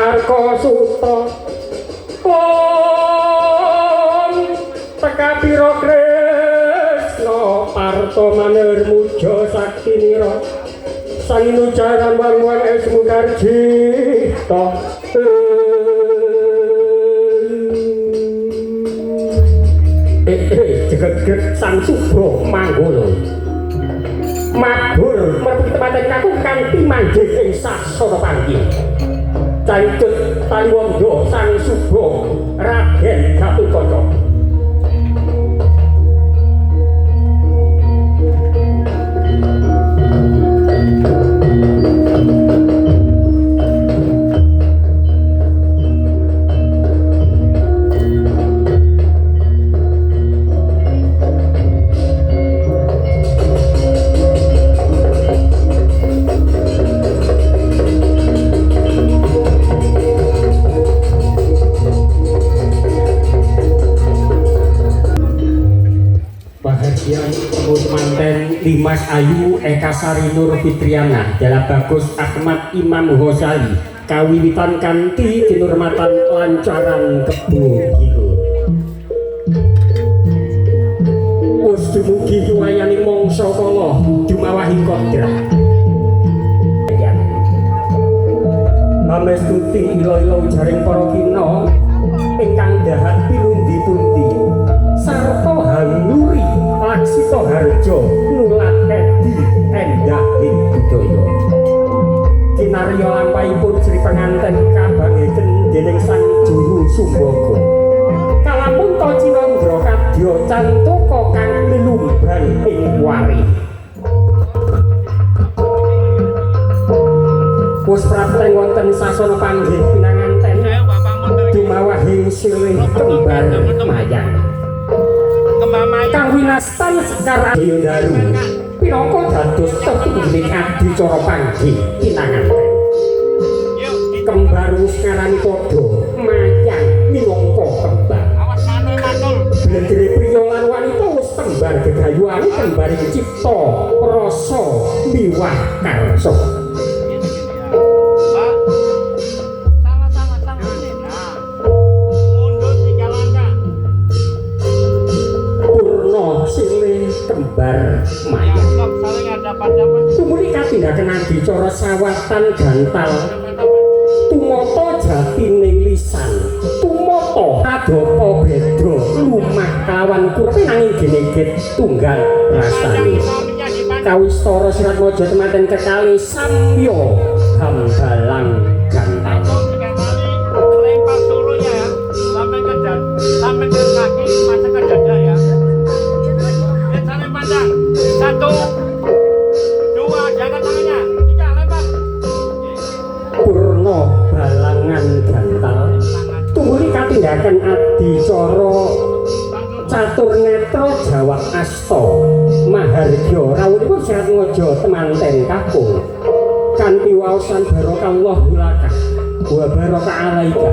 Arka Suta Om teka pira Kresna Parto manir muja saktinira sang nujaran wanguan esmu karjita jeget sang subra manggala mabur metu tepating kaku kanthi manjing ing sasana panggi cangcut Taliwangga sang subra Raden Gatotkaca Dimas Ayu Eka Sari Nur Fitriana Jala Bagus Ahmad Imam Ghazali kawiwitan kanthi kinurmatan lancaran kebo kilo wis dumugi wayaning mangsa kala dumawahi kodrat Amestuti ila-ila jaring para kina ingkang dahat pinundi-pundi sarta hanuri laksita harja nulat edi endahing budaya kinarya lampahipun Sri penganten kabangeten dening sang juru sumbaga kalamun ta cinandra kadya cantaka kang lelumban ing wari wis prapteng wonten sasana panggih pinanganten dumawahing silih kembar mayang kang winastan sekarang Daru pinangka dados tetunggiling adicara panggih pinanganten kembar wis ngarani padha mayang minangka kembar blendere priya lan wanita wis kembar gegayuhane kembar cipta rasa miwah karsa kembar mayang tumuli katindakan adicara sawatan gantal tumata jatining lisan tumata adapa beda lumah kawan kurepe nanging geneget tunggal rasane kawistara sirat maja temanten kekali samya hambalang gantal sampai ke kaki masa ke dada ya satu dua jangan tangannya tiga lempar purna balangan gantal tumuli katindakan adicara catur netra jawab asta maharja rawuhipun sirat ngojo temanten kakung kanthi waosan barokallah hulaka wa baraka alaika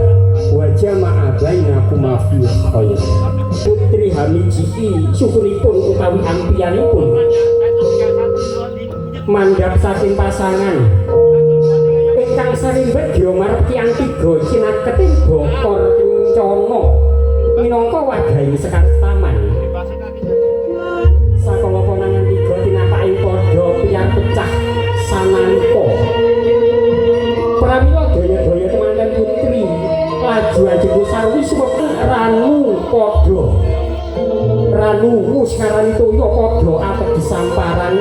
wa jama'a bainakum fi khair putri Hamiji syukuripun utawi ampianipun mandhap saking pasangan ingkang sarimbet diomarep tiyang tiga cinaketing bokor kencana minangka wadahi sekar taman sakala konangan tiga tinapaking padha piyar pecah sanalika pramila daya-daya temanten putri laju ajeng sarwi suwek ranu padha ranu wis ngarani toya padha apik disamparan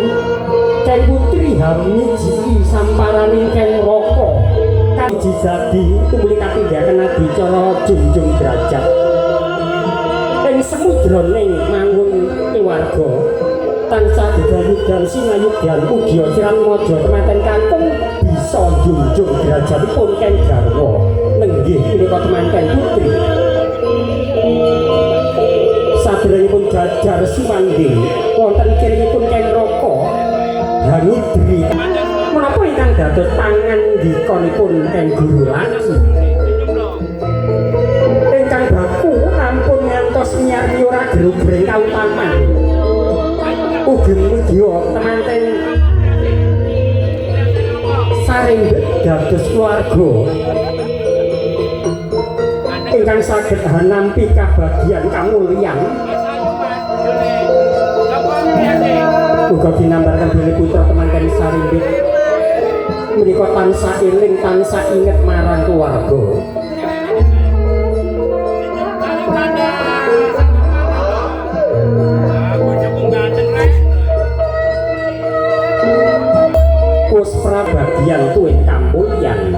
kang putri Hamiji samparaning kang raka kang jijadi tumuli katindakan adicara junjung derajat ing semudroning mangun keluarga tansah gegayutan sinayudyan ugi siran maja temanten kakung bisa junjung derajatipun kang garwa nenggih menika temanten putri saderengipun jajar sumanggi wonten kiringipun kang raka Hanudri menapa ingkang dados tangan dikonipun kang guru laki ingkang baku ampun ngantos nyarni ora gerubring kautaman ugeng mudya temanten saring dados keluarga ingkang saged nampi kabagyan kamulyan uga dinambarkan Dene putra temanten sarimbit menika tansah eling tansah inget marang keluarga Kus prabagyan tuwin kamulyan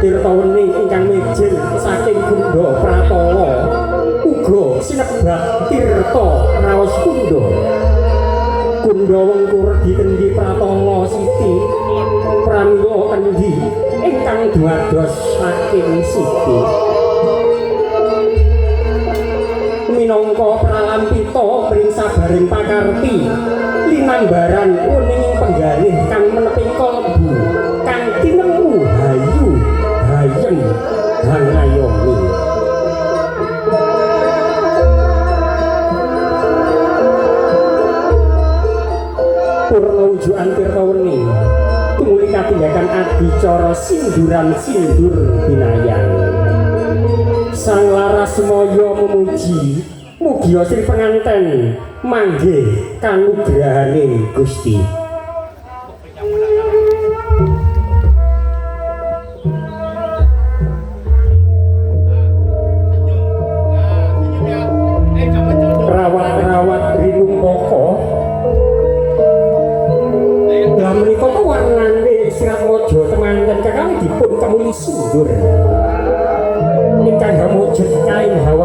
tirtaweni ingkang mejil saking Kunda Pratala uga sinebat tirta raos Kunda Kunda wengkur dikendi Pratala Siti pramila endi ingkang duados saking Siti minangka pralampita mring sabaring pakarti linambaran uning penggalih kang meneping kalbu kang tinemu hayu hayem hangayomi purna wujukan tirtaweni tumuli katindakan adicara sinduran-sindur binayang sang laras moyo memuji mugia sri penganten manggih kanugrahane Gusti rawat-rawat rinumpaka lah menika warnane sirat mojo temanten kakang dipun kemuli sindur ingkang hamujud kain hawa